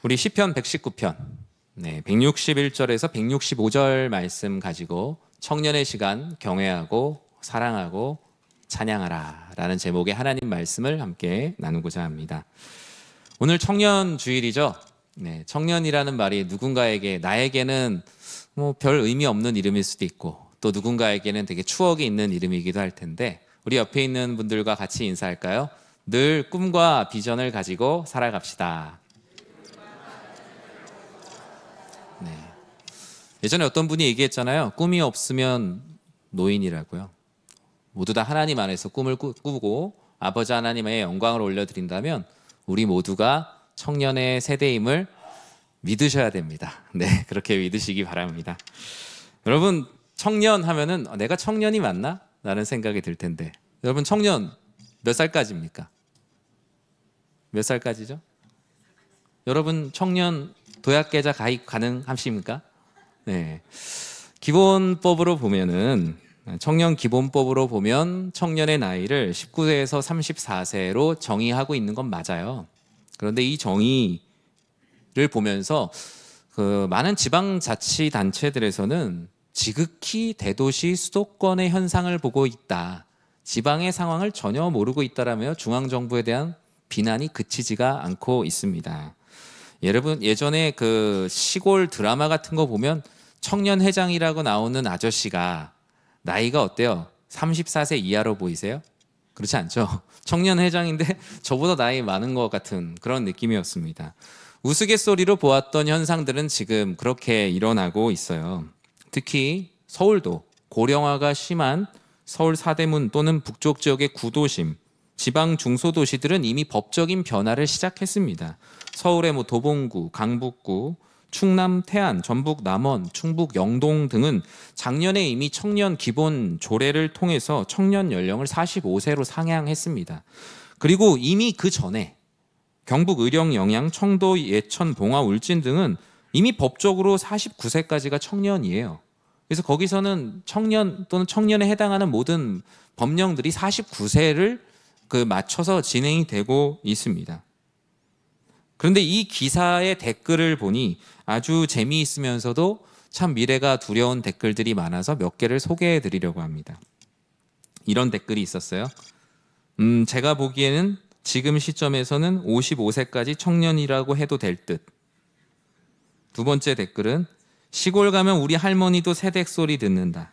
우리 시편 119편 161절에서 165절 말씀 가지고 청년의 시간 경외하고 사랑하고 찬양하라 라는 제목의 하나님 말씀을 함께 나누고자 합니다. 오늘 청년 주일이죠. 청년이라는 말이 누군가에게, 나에게는 별 의미 없는 이름일 수도 있고 또 누군가에게는 되게 추억이 있는 이름이기도 할 텐데, 우리 옆에 있는 분들과 같이 인사할까요? 늘 꿈과 비전을 가지고 살아갑시다. 예전에 어떤 분이 얘기했잖아요. 꿈이 없으면 노인이라고요. 모두 다 하나님 안에서 꿈을 꾸고 아버지 하나님의 영광을 올려드린다면 우리 모두가 청년의 세대임을 믿으셔야 됩니다. 그렇게 믿으시기 바랍니다. 여러분, 청년 하면은 내가 청년이 맞나? 라는 생각이 들 텐데, 여러분 청년 몇 살까지입니까? 몇 살까지죠? 여러분 청년 도약계좌 가입 가능하십니까? 기본법으로 보면은, 청년 기본법으로 보면 청년의 나이를 19세에서 34세로 정의하고 있는 건 맞아요. 그런데 이 정의를 보면서 많은 지방자치단체들에서는 지극히 대도시 수도권의 현상을 보고 있다, 지방의 상황을 전혀 모르고 있다라며 중앙정부에 대한 비난이 그치지가 않고 있습니다. 여러분, 예전에 시골 드라마 같은 거 보면 청년회장이라고 나오는 아저씨가 나이가 어때요? 34세 이하로 보이세요? 그렇지 않죠? 청년회장인데 저보다 나이 많은 것 같은 그런 느낌이었습니다. 우스갯소리로 보았던 현상들은 지금 그렇게 일어나고 있어요. 특히 서울도 고령화가 심한 서울 사대문 또는 북쪽 지역의 구도심, 지방 중소도시들은 이미 법적인 변화를 시작했습니다. 서울의 도봉구, 강북구, 충남 태안, 전북 남원, 충북 영동 등은 작년에 이미 청년 기본 조례를 통해서 청년 연령을 45세로 상향했습니다. 그리고 이미 그 전에 경북 의령, 영양, 청도, 예천, 봉화, 울진 등은 이미 법적으로 49세까지가 청년이에요. 그래서 거기서는 청년 또는 청년에 해당하는 모든 법령들이 49세를 맞춰서 진행이 되고 있습니다. 그런데 이 기사의 댓글을 보니 아주 재미있으면서도 참 미래가 두려운 댓글들이 많아서 몇 개를 소개해 드리려고 합니다. 이런 댓글이 있었어요. 제가 보기에는 지금 시점에서는 55세까지 청년이라고 해도 될 듯. 두 번째 댓글은 시골 가면 우리 할머니도 새댁 소리 듣는다.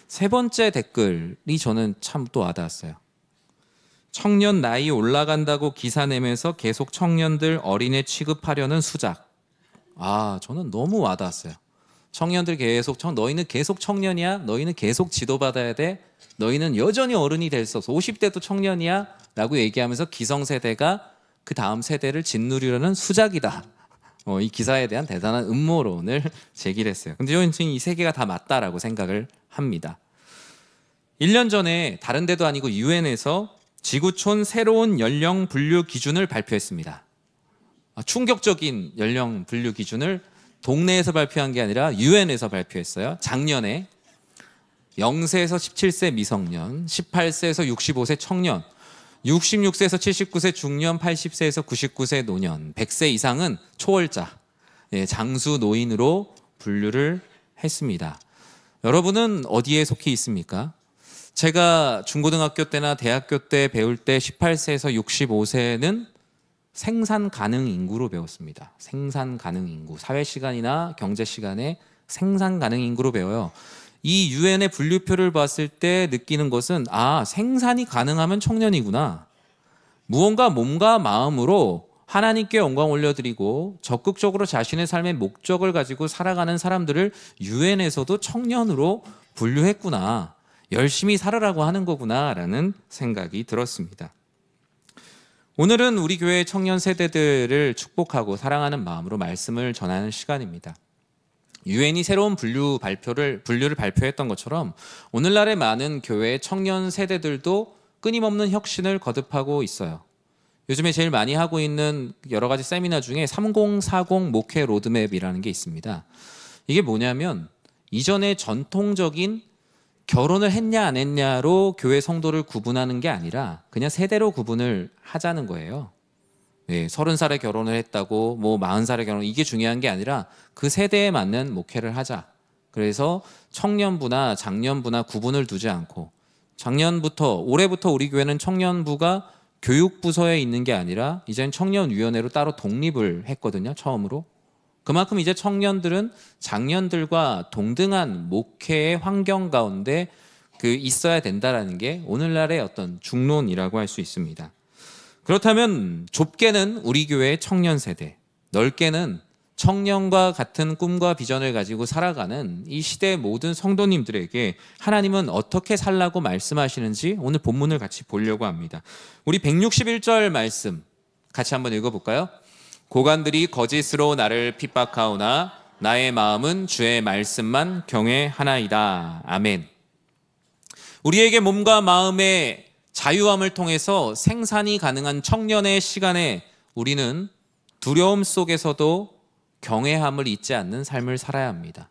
세 번째 댓글이 저는 참 또 와닿았어요. 청년 나이 올라간다고 기사 내면서 계속 청년들 어린애 취급하려는 수작. 저는 너무 와닿았어요. 청년들 계속, 너희는 계속 청년이야? 너희는 계속 지도받아야 돼? 너희는 여전히 어른이 될 수 없어. 50대도 청년이야? 라고 얘기하면서 기성세대가 그 다음 세대를 짓누르려는 수작이다. 이 기사에 대한 대단한 음모론을 제기를 했어요. 근데 저는 이 세 개가 다 맞다라고 생각을 합니다. 1년 전에 다른 데도 아니고 유엔에서 지구촌 새로운 연령 분류 기준을 발표했습니다. 충격적인 연령 분류 기준을 동네에서 발표한 게 아니라 유엔에서 발표했어요. 작년에 0세에서 17세 미성년, 18세에서 65세 청년, 66세에서 79세 중년, 80세에서 99세 노년, 100세 이상은 초월자, 장수 노인으로 분류를 했습니다. 여러분은 어디에 속해 있습니까? 제가 중고등학교 때나 대학교 때 배울 때 18세에서 65세는 생산 가능 인구로 배웠습니다. 생산 가능 인구, 사회 시간이나 경제 시간에 생산 가능 인구로 배워요. 이 유엔의 분류표를 봤을 때 느끼는 것은 생산이 가능하면 청년이구나. 무언가 몸과 마음으로 하나님께 영광 올려드리고 적극적으로 자신의 삶의 목적을 가지고 살아가는 사람들을 유엔에서도 청년으로 분류했구나. 열심히 살아라고 하는 거구나라는 생각이 들었습니다. 오늘은 우리 교회 청년 세대들을 축복하고 사랑하는 마음으로 말씀을 전하는 시간입니다. 유엔이 새로운 분류를 발표했던 것처럼 오늘날의 많은 교회 청년 세대들도 끊임없는 혁신을 거듭하고 있어요. 요즘에 제일 많이 하고 있는 여러 가지 세미나 중에 3040 목회 로드맵이라는 게 있습니다. 이게 뭐냐면 이전에 전통적인 결혼을 했냐 안 했냐로 교회 성도를 구분하는 게 아니라 그냥 세대로 구분을 하자는 거예요. 네, 30살에 결혼을 했다고 뭐 40살에 결혼, 이게 중요한 게 아니라 그 세대에 맞는 목회를 하자. 그래서 청년부나 장년부나 구분을 두지 않고, 올해부터 우리 교회는 청년부가 교육부서에 있는 게 아니라 이제는 청년위원회로 따로 독립을 했거든요. 처음으로. 그만큼 이제 청년들은 장년들과 동등한 목회의 환경 가운데 있어야 된다라는 게 오늘날의 어떤 중론이라고 할 수 있습니다. 그렇다면 좁게는 우리 교회의 청년 세대, 넓게는 청년과 같은 꿈과 비전을 가지고 살아가는 이 시대의 모든 성도님들에게 하나님은 어떻게 살라고 말씀하시는지 오늘 본문을 같이 보려고 합니다. 우리 161절 말씀 같이 한번 읽어볼까요? 고관들이 거짓으로 나를 핍박하오나 나의 마음은 주의 말씀만 경외하나이다. 아멘. 우리에게 몸과 마음의 자유함을 통해서 생산이 가능한 청년의 시간에 우리는 두려움 속에서도 경외함을 잊지 않는 삶을 살아야 합니다.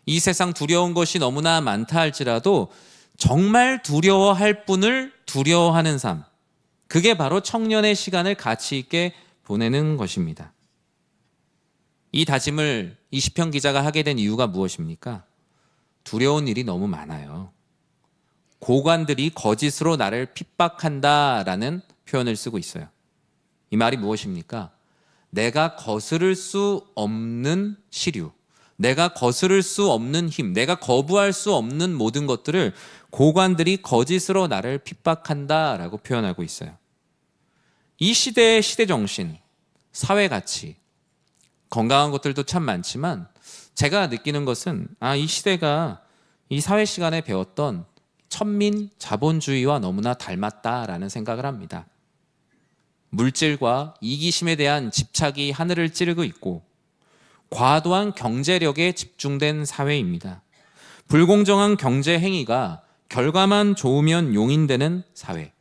이 세상 두려운 것이 너무나 많다 할지라도 정말 두려워할 분을 두려워하는 삶, 그게 바로 청년의 시간을 가치 있게 보내는 것입니다. 이 다짐을 이 시편 기자가 하게 된 이유가 무엇입니까? 두려운 일이 너무 많아요. 고관들이 거짓으로 나를 핍박한다라는 표현을 쓰고 있어요. 이 말이 무엇입니까? 내가 거스를 수 없는 시류, 내가 거스를 수 없는 힘, 내가 거부할 수 없는 모든 것들을 고관들이 거짓으로 나를 핍박한다라고 표현하고 있어요. 이 시대의 시대정신, 사회가치, 건강한 것들도 참 많지만 제가 느끼는 것은 이 시대가 이 사회 시간에 배웠던 천민 자본주의와 너무나 닮았다라는 생각을 합니다. 물질과 이기심에 대한 집착이 하늘을 찌르고 있고 과도한 경제력에 집중된 사회입니다. 불공정한 경제 행위가 결과만 좋으면 용인되는 사회.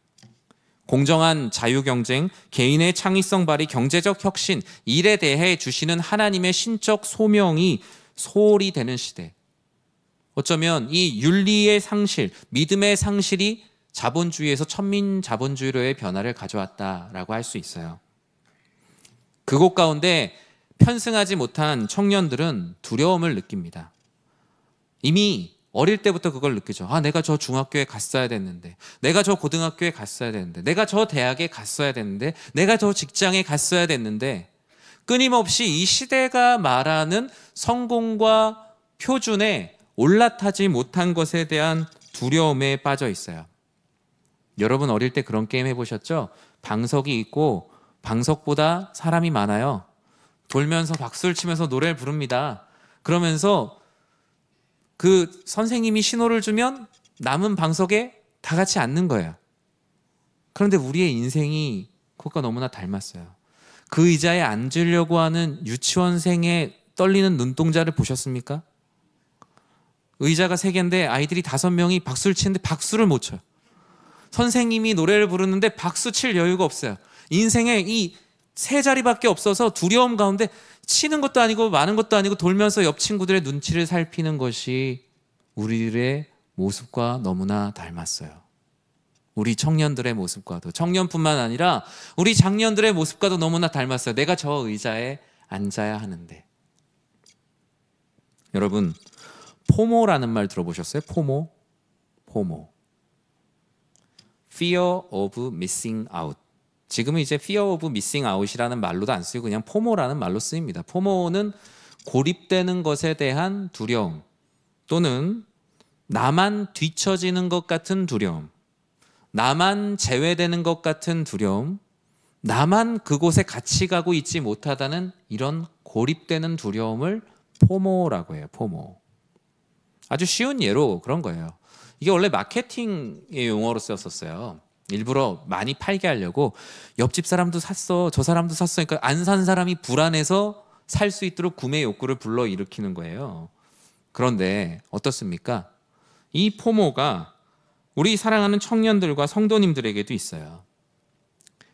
공정한 자유경쟁, 개인의 창의성 발휘, 경제적 혁신, 일에 대해 주시는 하나님의 신적 소명이 소홀히 되는 시대. 어쩌면 이 윤리의 상실, 믿음의 상실이 자본주의에서 천민 자본주의로의 변화를 가져왔다라고 할 수 있어요. 그곳 가운데 편승하지 못한 청년들은 두려움을 느낍니다. 이미 어릴 때부터 그걸 느끼죠. 내가 저 중학교에 갔어야 됐는데, 내가 저 고등학교에 갔어야 됐는데, 내가 저 대학에 갔어야 됐는데, 내가 저 직장에 갔어야 됐는데, 끊임없이 이 시대가 말하는 성공과 표준에 올라타지 못한 것에 대한 두려움에 빠져 있어요. 여러분 어릴 때 그런 게임 해보셨죠? 방석이 있고 방석보다 사람이 많아요. 돌면서 박수를 치면서 노래를 부릅니다. 그러면서 그 선생님이 신호를 주면 남은 방석에 다 같이 앉는 거예요. 그런데 우리의 인생이 그것과 너무나 닮았어요. 그 의자에 앉으려고 하는 유치원생의 떨리는 눈동자를 보셨습니까? 의자가 3개인데 아이들이 5명이 박수를 치는데 박수를 못 쳐요. 선생님이 노래를 부르는데 박수 칠 여유가 없어요. 인생에 이 3자리밖에 없어서 두려움 가운데 치는 것도 아니고 많은 것도 아니고 돌면서 옆 친구들의 눈치를 살피는 것이 우리들의 모습과 너무나 닮았어요. 우리 청년들의 모습과도, 청년뿐만 아니라 우리 장년들의 모습과도 너무나 닮았어요. 내가 저 의자에 앉아야 하는데. 여러분, 포모라는 말 들어보셨어요? 포모. Fear of missing out. 지금은 이제 fear of missing out이라는 말로도 안 쓰고 그냥 포모라는 말로 쓰입니다. 포모는 고립되는 것에 대한 두려움, 또는 나만 뒤처지는 것 같은 두려움, 나만 제외되는 것 같은 두려움, 나만 그곳에 같이 가고 있지 못하다는 이런 고립되는 두려움을 포모라고 해요. 포모. 아주 쉬운 예로 그런 거예요. 이게 원래 마케팅의 용어로 쓰였었어요. 일부러 많이 팔게 하려고 옆집 사람도 샀어, 저 사람도 샀어. 그러니까 안 산 사람이 불안해서 살 수 있도록 구매 욕구를 불러일으키는 거예요. 그런데 어떻습니까? 이 포모가 우리 사랑하는 청년들과 성도님들에게도 있어요.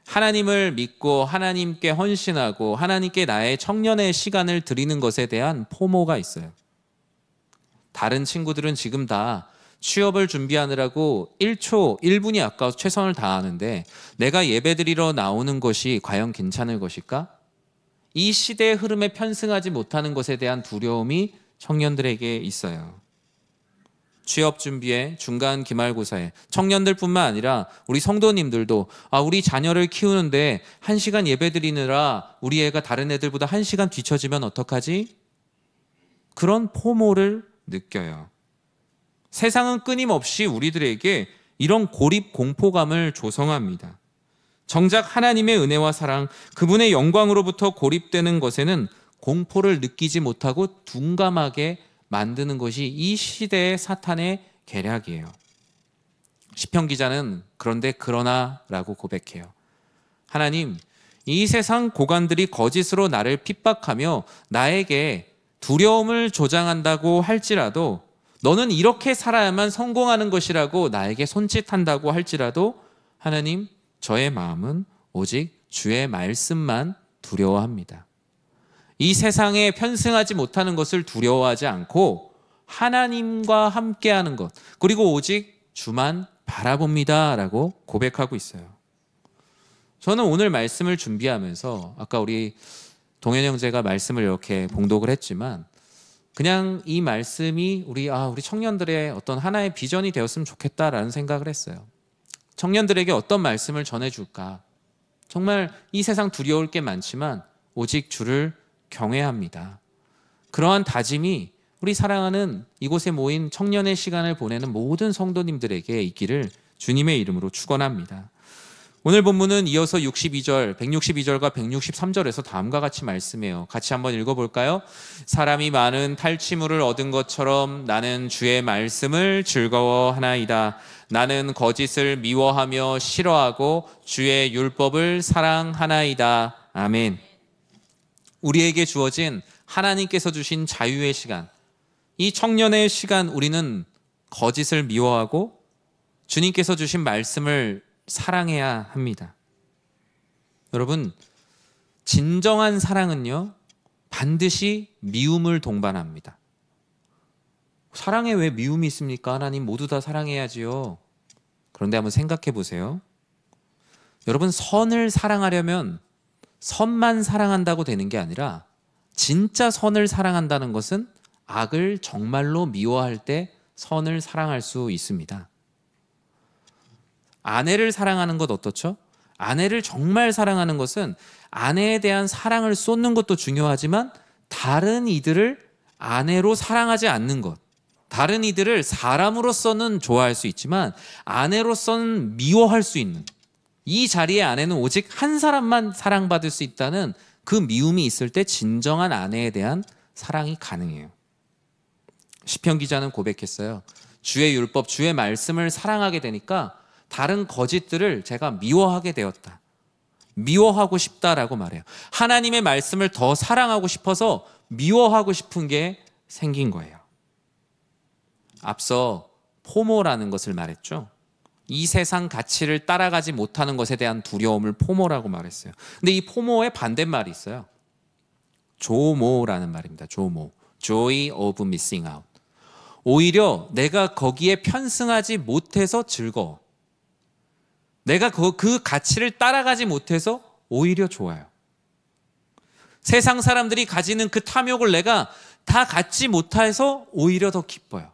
하나님을 믿고 하나님께 헌신하고 하나님께 나의 청년의 시간을 드리는 것에 대한 포모가 있어요. 다른 친구들은 지금 다 취업을 준비하느라고 1초, 1분이 아까워서 최선을 다하는데 내가 예배드리러 나오는 것이 과연 괜찮을 것일까? 이 시대의 흐름에 편승하지 못하는 것에 대한 두려움이 청년들에게 있어요. 취업 준비에, 중간 기말고사에 청년들뿐만 아니라 우리 성도님들도 우리 자녀를 키우는데 1시간 예배드리느라 우리 애가 다른 애들보다 1시간 뒤처지면 어떡하지? 그런 포모를 느껴요. 세상은 끊임없이 우리들에게 이런 고립 공포감을 조성합니다. 정작 하나님의 은혜와 사랑, 그분의 영광으로부터 고립되는 것에는 공포를 느끼지 못하고 둔감하게 만드는 것이 이 시대의 사탄의 계략이에요. 시편 기자는 그런데 그러나라고 고백해요. 하나님, 이 세상 고관들이 거짓으로 나를 핍박하며 나에게 두려움을 조장한다고 할지라도, 너는 이렇게 살아야만 성공하는 것이라고 나에게 손짓한다고 할지라도, 하나님, 저의 마음은 오직 주의 말씀만 두려워합니다. 이 세상에 편승하지 못하는 것을 두려워하지 않고 하나님과 함께하는 것, 그리고 오직 주만 바라봅니다 라고 고백하고 있어요. 저는 오늘 말씀을 준비하면서 아까 우리 동현 형제가 말씀을 이렇게 봉독을 했지만 그냥 이 말씀이 우리 청년들의 어떤 하나의 비전이 되었으면 좋겠다라는 생각을 했어요. 청년들에게 어떤 말씀을 전해줄까? 정말 이 세상 두려울 게 많지만 오직 주를 경외합니다. 그러한 다짐이 우리 사랑하는 이곳에 모인 청년의 시간을 보내는 모든 성도님들에게 있기를 주님의 이름으로 축원합니다. 오늘 본문은 이어서 62절, 162절과 163절에서 다음과 같이 말씀해요. 같이 한번 읽어볼까요? 사람이 많은 탈취물을 얻은 것처럼 나는 주의 말씀을 즐거워하나이다. 나는 거짓을 미워하며 싫어하고 주의 율법을 사랑하나이다. 아멘. 우리에게 주어진 하나님께서 주신 자유의 시간, 이 청년의 시간, 우리는 거짓을 미워하고 주님께서 주신 말씀을 사랑해야 합니다. 여러분, 진정한 사랑은요, 반드시 미움을 동반합니다. 사랑에 왜 미움이 있습니까? 하나님 모두 다 사랑해야지요. 그런데 한번 생각해 보세요. 여러분, 선을 사랑하려면 선만 사랑한다고 되는 게 아니라 진짜 선을 사랑한다는 것은 악을 정말로 미워할 때 선을 사랑할 수 있습니다. 아내를 사랑하는 것 어떻죠? 아내를 정말 사랑하는 것은 아내에 대한 사랑을 쏟는 것도 중요하지만 다른 이들을 아내로 사랑하지 않는 것, 다른 이들을 사람으로서는 좋아할 수 있지만 아내로서는 미워할 수 있는, 이 자리에 아내는 오직 한 사람만 사랑받을 수 있다는 그 미움이 있을 때 진정한 아내에 대한 사랑이 가능해요. 시편 기자는 고백했어요. 주의 율법, 주의 말씀을 사랑하게 되니까 다른 거짓들을 제가 미워하게 되었다. 미워하고 싶다라고 말해요. 하나님의 말씀을 더 사랑하고 싶어서 미워하고 싶은 게 생긴 거예요. 앞서 포모라는 것을 말했죠. 이 세상 가치를 따라가지 못하는 것에 대한 두려움을 포모라고 말했어요. 근데 이 포모의 반대말이 있어요. 조모라는 말입니다. 조모. Joy of missing out. 오히려 내가 거기에 편승하지 못해서 즐거워. 내가 그 가치를 따라가지 못해서 오히려 좋아요. 세상 사람들이 가지는 그 탐욕을 내가 다 갖지 못해서 오히려 더 기뻐요.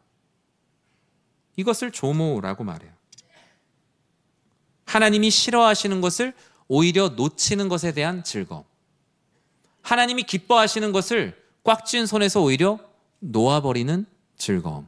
이것을 조모라고 말해요. 하나님이 싫어하시는 것을 오히려 놓치는 것에 대한 즐거움. 하나님이 기뻐하시는 것을 꽉 쥔 손에서 오히려 놓아버리는 즐거움.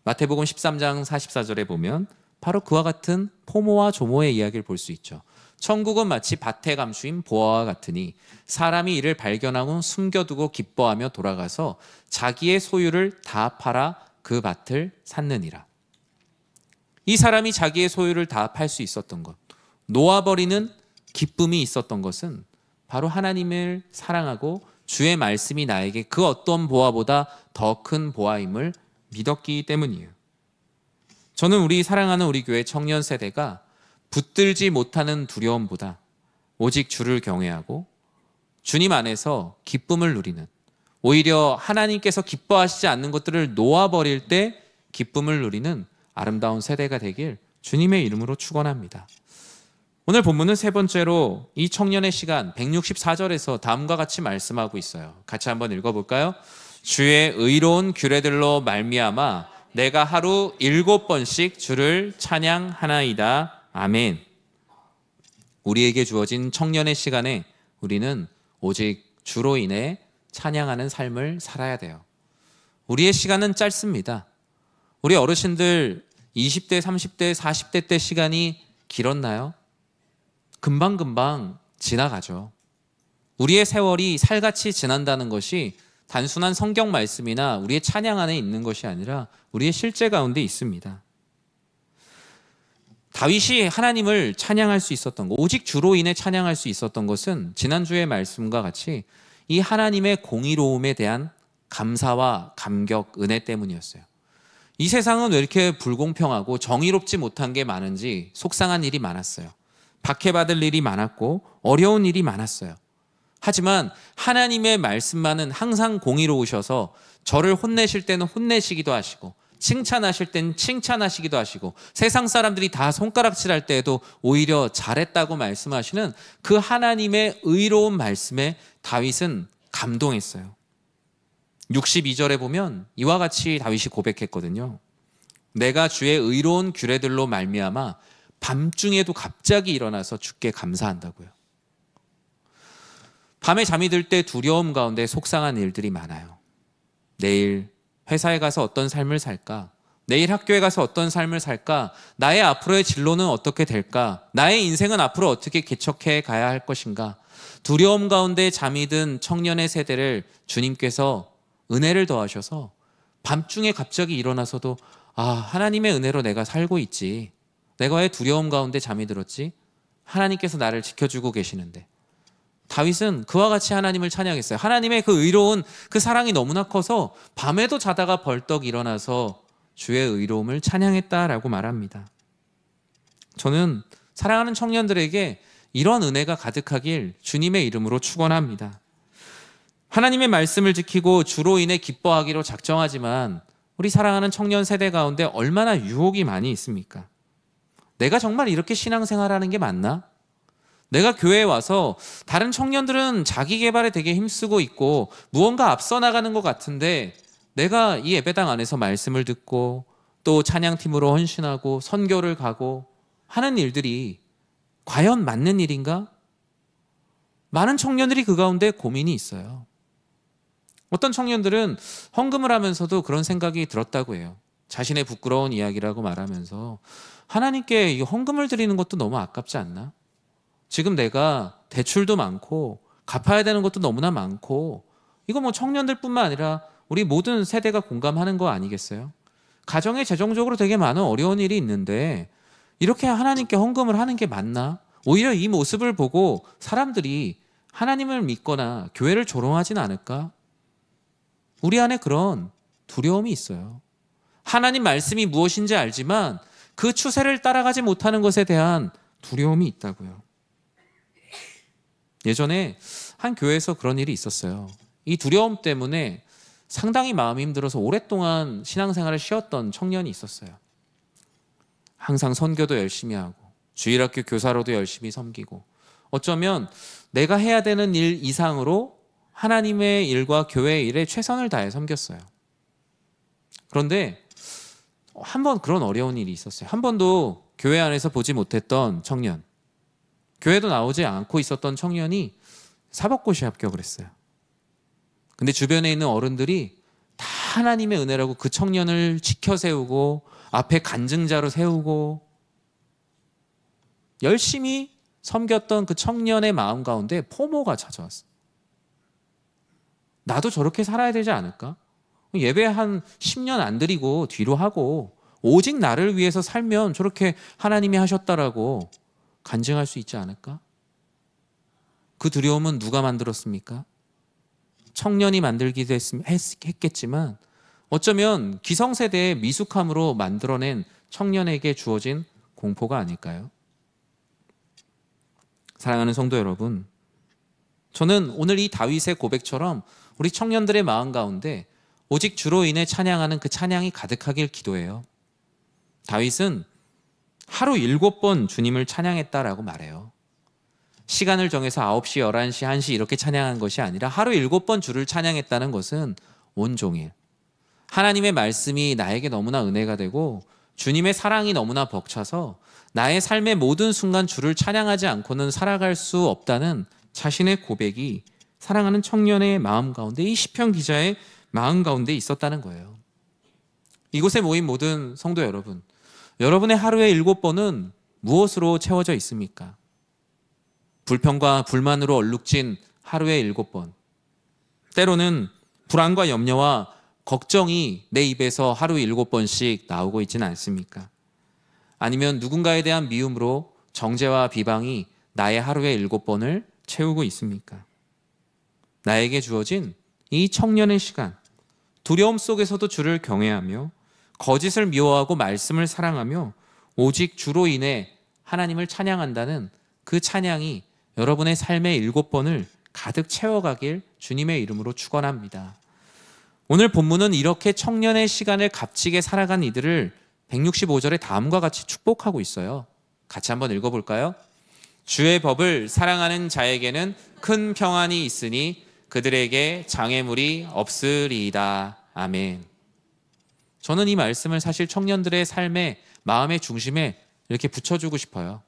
마태복음 13장 44절에 보면 바로 그와 같은 포모와 조모의 이야기를 볼 수 있죠. 천국은 마치 밭에 감추인 보화와 같으니 사람이 이를 발견하고 숨겨두고 기뻐하며 돌아가서 자기의 소유를 다 팔아 그 밭을 샀느니라. 이 사람이 자기의 소유를 다 팔 수 있었던 것, 놓아버리는 기쁨이 있었던 것은 바로 하나님을 사랑하고 주의 말씀이 나에게 그 어떤 보화보다 더 큰 보화임을 믿었기 때문이에요. 저는 우리 사랑하는 우리 교회 청년 세대가 붙들지 못하는 두려움보다 오직 주를 경외하고 주님 안에서 기쁨을 누리는, 오히려 하나님께서 기뻐하시지 않는 것들을 놓아버릴 때 기쁨을 누리는 아름다운 세대가 되길 주님의 이름으로 축원합니다. 오늘 본문은 세 번째로 이 청년의 시간 164절에서 다음과 같이 말씀하고 있어요. 같이 한번 읽어볼까요? 주의 의로운 규례들로 말미암아 내가 하루 7번씩 주를 찬양하나이다. 아멘. 우리에게 주어진 청년의 시간에 우리는 오직 주로 인해 찬양하는 삶을 살아야 돼요. 우리의 시간은 짧습니다. 우리 어르신들 20대, 30대, 40대 때 시간이 길었나요? 금방금방 지나가죠. 우리의 세월이 살같이 지난다는 것이 단순한 성경 말씀이나 우리의 찬양 안에 있는 것이 아니라 우리의 실제 가운데 있습니다. 다윗이 하나님을 찬양할 수 있었던 것, 오직 주로 인해 찬양할 수 있었던 것은 지난주의 말씀과 같이 이 하나님의 공의로움에 대한 감사와 감격, 은혜 때문이었어요. 이 세상은 왜 이렇게 불공평하고 정의롭지 못한 게 많은지 속상한 일이 많았어요. 박해받을 일이 많았고 어려운 일이 많았어요. 하지만 하나님의 말씀만은 항상 공의로우셔서 저를 혼내실 때는 혼내시기도 하시고 칭찬하실 때는 칭찬하시기도 하시고 세상 사람들이 다 손가락질할 때에도 오히려 잘했다고 말씀하시는 그 하나님의 의로운 말씀에 다윗은 감동했어요. 62절에 보면 이와 같이 다윗이 고백했거든요. 내가 주의 의로운 규례들로 말미암아 밤중에도 갑자기 일어나서 주께 감사한다고요. 밤에 잠이 들 때 두려움 가운데 속상한 일들이 많아요. 내일 회사에 가서 어떤 삶을 살까? 내일 학교에 가서 어떤 삶을 살까? 나의 앞으로의 진로는 어떻게 될까? 나의 인생은 앞으로 어떻게 개척해 가야 할 것인가? 두려움 가운데 잠이 든 청년의 세대를 주님께서 은혜를 더하셔서 밤중에 갑자기 일어나서도 하나님의 은혜로 내가 살고 있지. 내가 왜 두려움 가운데 잠이 들었지? 하나님께서 나를 지켜주고 계시는데. 다윗은 그와 같이 하나님을 찬양했어요. 하나님의 그 의로운 그 사랑이 너무나 커서 밤에도 자다가 벌떡 일어나서 주의 의로움을 찬양했다라고 말합니다. 저는 사랑하는 청년들에게 이런 은혜가 가득하길 주님의 이름으로 축원합니다. 하나님의 말씀을 지키고 주로 인해 기뻐하기로 작정하지만 우리 사랑하는 청년 세대 가운데 얼마나 유혹이 많이 있습니까? 내가 정말 이렇게 신앙생활하는 게 맞나? 내가 교회에 와서 다른 청년들은 자기 개발에 되게 힘쓰고 있고 무언가 앞서 나가는 것 같은데 내가 이 예배당 안에서 말씀을 듣고 또 찬양팀으로 헌신하고 선교를 가고 하는 일들이 과연 맞는 일인가? 많은 청년들이 그 가운데 고민이 있어요. 어떤 청년들은 헌금을 하면서도 그런 생각이 들었다고 해요. 자신의 부끄러운 이야기라고 말하면서 하나님께 이 헌금을 드리는 것도 너무 아깝지 않나? 지금 내가 대출도 많고 갚아야 되는 것도 너무나 많고 이거 뭐 청년들뿐만 아니라 우리 모든 세대가 공감하는 거 아니겠어요? 가정에 재정적으로 되게 많은 어려운 일이 있는데 이렇게 하나님께 헌금을 하는 게 맞나? 오히려 이 모습을 보고 사람들이 하나님을 믿거나 교회를 조롱하진 않을까? 우리 안에 그런 두려움이 있어요. 하나님 말씀이 무엇인지 알지만 그 추세를 따라가지 못하는 것에 대한 두려움이 있다고요. 예전에 한 교회에서 그런 일이 있었어요. 이 두려움 때문에 상당히 마음이 힘들어서 오랫동안 신앙생활을 쉬었던 청년이 있었어요. 항상 선교도 열심히 하고 주일학교 교사로도 열심히 섬기고 어쩌면 내가 해야 되는 일 이상으로 하나님의 일과 교회의 일에 최선을 다해 섬겼어요. 그런데 한 번 그런 어려운 일이 있었어요. 한 번도 교회 안에서 보지 못했던 청년, 교회도 나오지 않고 있었던 청년이 사법고시에 합격을 했어요. 근데 주변에 있는 어른들이 다 하나님의 은혜라고 그 청년을 지켜 세우고 앞에 간증자로 세우고 열심히 섬겼던 그 청년의 마음 가운데 포모가 찾아왔어요. 나도 저렇게 살아야 되지 않을까? 예배 한 10년 안 드리고 뒤로 하고 오직 나를 위해서 살면 저렇게 하나님이 하셨다라고 간증할 수 있지 않을까? 그 두려움은 누가 만들었습니까? 청년이 만들기도 했겠지만 어쩌면 기성세대의 미숙함으로 만들어낸 청년에게 주어진 공포가 아닐까요? 사랑하는 성도 여러분, 저는 오늘 이 다윗의 고백처럼 우리 청년들의 마음 가운데 오직 주로 인해 찬양하는 그 찬양이 가득하길 기도해요. 다윗은 하루 7번 주님을 찬양했다라고 말해요. 시간을 정해서 9시, 11시, 1시 이렇게 찬양한 것이 아니라 하루 7번 주를 찬양했다는 것은 온종일 하나님의 말씀이 나에게 너무나 은혜가 되고 주님의 사랑이 너무나 벅차서 나의 삶의 모든 순간 주를 찬양하지 않고는 살아갈 수 없다는 자신의 고백이 사랑하는 청년의 마음 가운데, 이 시편 기자의 마음 가운데 있었다는 거예요. 이곳에 모인 모든 성도 여러분, 여러분의 하루의 7번은 무엇으로 채워져 있습니까? 불평과 불만으로 얼룩진 하루의 7번, 때로는 불안과 염려와 걱정이 내 입에서 하루 7번씩 나오고 있지는 않습니까? 아니면 누군가에 대한 미움으로 정죄와 비방이 나의 하루의 7번을 채우고 있습니까? 나에게 주어진 이 청년의 시간, 두려움 속에서도 주를 경외하며 거짓을 미워하고 말씀을 사랑하며 오직 주로 인해 하나님을 찬양한다는 그 찬양이 여러분의 삶의 7번을 가득 채워가길 주님의 이름으로 축원합니다. 오늘 본문은 이렇게 청년의 시간을 값지게 살아간 이들을 165절에 다음과 같이 축복하고 있어요. 같이 한번 읽어볼까요? 주의 법을 사랑하는 자에게는 큰 평안이 있으니 그들에게 장애물이 없으리이다. 아멘. 저는 이 말씀을 사실 청년들의 삶의 마음의 중심에 이렇게 붙여주고 싶어요.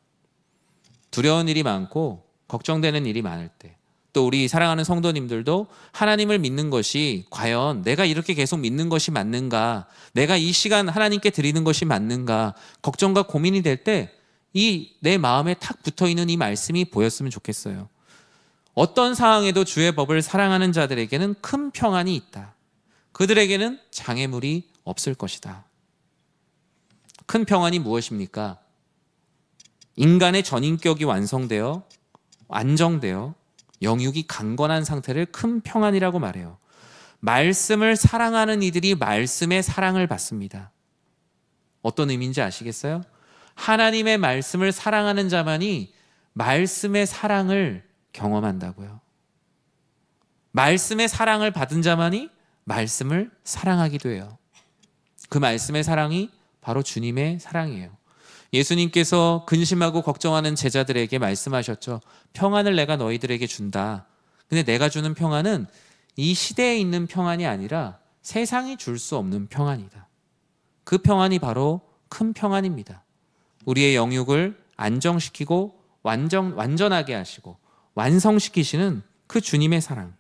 두려운 일이 많고 걱정되는 일이 많을 때, 또 우리 사랑하는 성도님들도 하나님을 믿는 것이 과연 내가 이렇게 계속 믿는 것이 맞는가, 내가 이 시간 하나님께 드리는 것이 맞는가 걱정과 고민이 될 때 이 내 마음에 탁 붙어있는 이 말씀이 보였으면 좋겠어요. 어떤 상황에도 주의 법을 사랑하는 자들에게는 큰 평안이 있다. 그들에게는 장애물이 없을 것이다. 큰 평안이 무엇입니까? 인간의 전인격이 완성되어 안정되어 영육이 강건한 상태를 큰 평안이라고 말해요. 말씀을 사랑하는 이들이 말씀의 사랑을 받습니다. 어떤 의미인지 아시겠어요? 하나님의 말씀을 사랑하는 자만이 말씀의 사랑을 경험한다고요. 말씀의 사랑을 받은 자만이 말씀을 사랑하기도 해요. 그 말씀의 사랑이 바로 주님의 사랑이에요. 예수님께서 근심하고 걱정하는 제자들에게 말씀하셨죠. 평안을 내가 너희들에게 준다. 근데 내가 주는 평안은 이 시대에 있는 평안이 아니라 세상이 줄 수 없는 평안이다. 그 평안이 바로 큰 평안입니다. 우리의 영육을 안정시키고 완전하게 하시고 완성시키시는 그 주님의 사랑.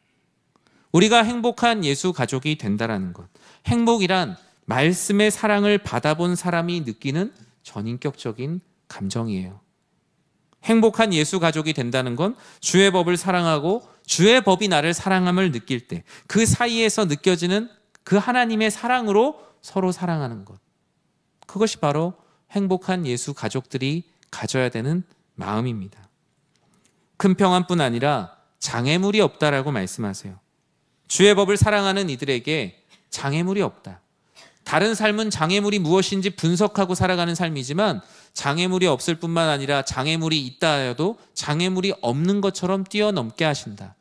우리가 행복한 예수 가족이 된다라는 것. 행복이란 말씀의 사랑을 받아본 사람이 느끼는 전인격적인 감정이에요. 행복한 예수 가족이 된다는 건 주의 법을 사랑하고 주의 법이 나를 사랑함을 느낄 때 그 사이에서 느껴지는 그 하나님의 사랑으로 서로 사랑하는 것. 그것이 바로 행복한 예수 가족들이 가져야 되는 마음입니다. 큰 평안뿐 아니라 장애물이 없다라고 말씀하세요. 주의 법을 사랑하는 이들에게 장애물이 없다. 다른 삶은 장애물이 무엇인지 분석하고 살아가는 삶이지만 장애물이 없을 뿐만 아니라 장애물이 있다 하여도 장애물이 없는 것처럼 뛰어넘게 하신다.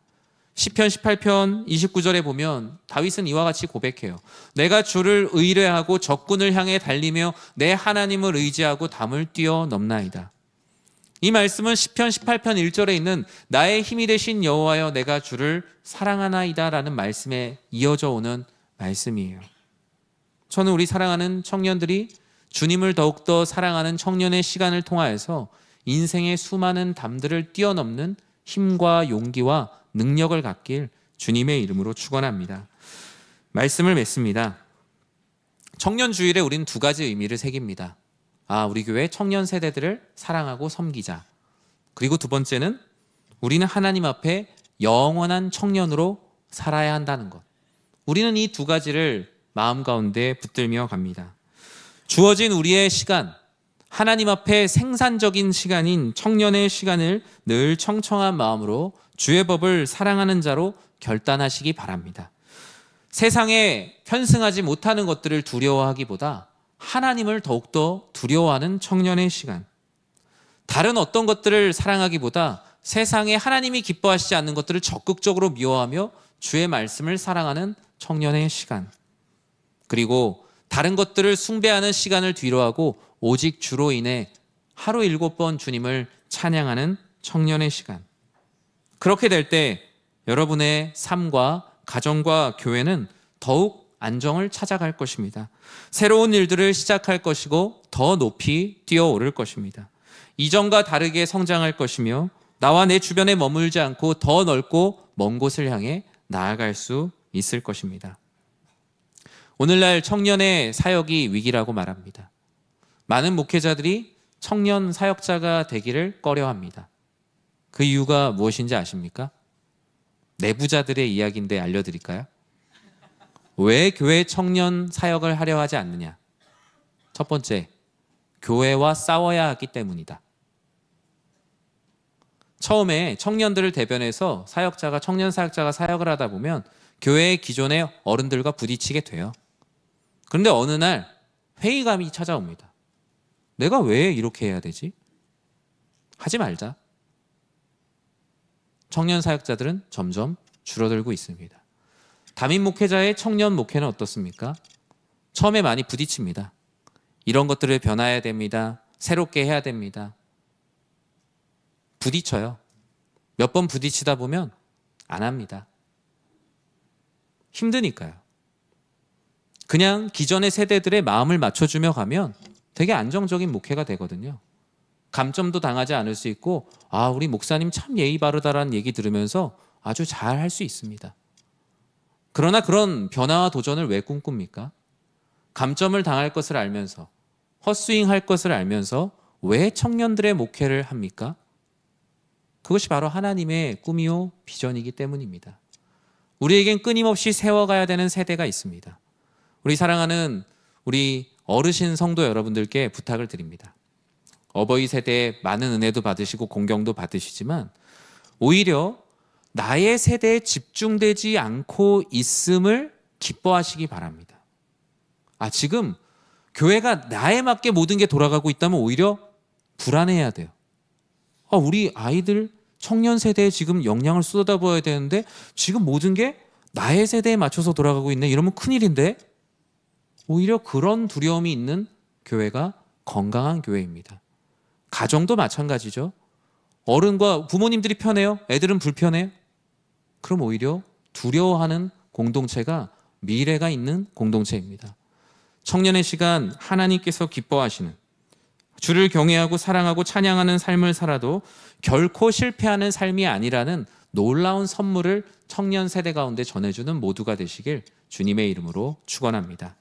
시편 18편 29절에 보면 다윗은 이와 같이 고백해요. 내가 주를 의뢰하고 적군을 향해 달리며 내 하나님을 의지하고 담을 뛰어넘나이다. 이 말씀은 시편 18편 1절에 있는 나의 힘이 되신 여호와여 내가 주를 사랑하나이다 라는 말씀에 이어져 오는 말씀이에요. 저는 우리 사랑하는 청년들이 주님을 더욱더 사랑하는 청년의 시간을 통하여서 인생의 수많은 담들을 뛰어넘는 힘과 용기와 능력을 갖길 주님의 이름으로 축원합니다. 말씀을 맺습니다. 청년 주일에 우리는 두 가지 의미를 새깁니다. 우리 교회 청년 세대들을 사랑하고 섬기자. 그리고 두 번째는 우리는 하나님 앞에 영원한 청년으로 살아야 한다는 것. 우리는 이 두 가지를 마음 가운데 붙들며 갑니다. 주어진 우리의 시간, 하나님 앞에 생산적인 시간인 청년의 시간을 늘 청청한 마음으로 주의 법을 사랑하는 자로 결단하시기 바랍니다. 세상에 편승하지 못하는 것들을 두려워하기보다 하나님을 더욱더 두려워하는 청년의 시간, 다른 어떤 것들을 사랑하기보다 세상에 하나님이 기뻐하시지 않는 것들을 적극적으로 미워하며 주의 말씀을 사랑하는 청년의 시간, 그리고 다른 것들을 숭배하는 시간을 뒤로하고 오직 주로 인해 하루 7번 주님을 찬양하는 청년의 시간. 그렇게 될 때 여러분의 삶과 가정과 교회는 더욱 안정을 찾아갈 것입니다. 새로운 일들을 시작할 것이고 더 높이 뛰어오를 것입니다. 이전과 다르게 성장할 것이며 나와 내 주변에 머물지 않고 더 넓고 먼 곳을 향해 나아갈 수 있을 것입니다. 오늘날 청년의 사역이 위기라고 말합니다. 많은 목회자들이 청년 사역자가 되기를 꺼려합니다. 그 이유가 무엇인지 아십니까? 내부자들의 이야기인데 알려드릴까요? 왜 교회 청년 사역을 하려 하지 않느냐? 첫 번째, 교회와 싸워야 하기 때문이다. 처음에 청년들을 대변해서 청년 사역자가 사역을 하다 보면 교회의 기존의 어른들과 부딪히게 돼요. 그런데 어느 날 회의감이 찾아옵니다. 내가 왜 이렇게 해야 되지? 하지 말자. 청년 사역자들은 점점 줄어들고 있습니다. 담임 목회자의 청년 목회는 어떻습니까? 처음에 많이 부딪힙니다. 이런 것들을 변화해야 됩니다. 새롭게 해야 됩니다. 부딪혀요. 몇 번 부딪히다 보면 안 합니다. 힘드니까요. 그냥 기존의 세대들의 마음을 맞춰주며 가면 되게 안정적인 목회가 되거든요. 감점도 당하지 않을 수 있고, 우리 목사님 참 예의 바르다라는 얘기 들으면서 아주 잘 할 수 있습니다. 그러나 그런 변화와 도전을 왜 꿈꿉니까? 감점을 당할 것을 알면서, 헛스윙할 것을 알면서 왜 청년들의 목회를 합니까? 그것이 바로 하나님의 꿈이요 비전이기 때문입니다. 우리에겐 끊임없이 세워가야 되는 세대가 있습니다. 우리 사랑하는 우리 어르신 성도 여러분들께 부탁을 드립니다. 어버이 세대에 많은 은혜도 받으시고 공경도 받으시지만 오히려 나의 세대에 집중되지 않고 있음을 기뻐하시기 바랍니다. 지금 교회가 나에 맞게 모든 게 돌아가고 있다면 오히려 불안해야 돼요. 우리 아이들 청년 세대에 지금 영향을 쏟아부어야 되는데 지금 모든 게 나의 세대에 맞춰서 돌아가고 있네. 이러면 큰일인데. 오히려 그런 두려움이 있는 교회가 건강한 교회입니다. 가정도 마찬가지죠. 어른과 부모님들이 편해요? 애들은 불편해요? 그럼 오히려 두려워하는 공동체가 미래가 있는 공동체입니다. 청년의 시간, 하나님께서 기뻐하시는, 주를 경외하고 사랑하고 찬양하는 삶을 살아도 결코 실패하는 삶이 아니라는 놀라운 선물을 청년 세대 가운데 전해주는 모두가 되시길 주님의 이름으로 축원합니다.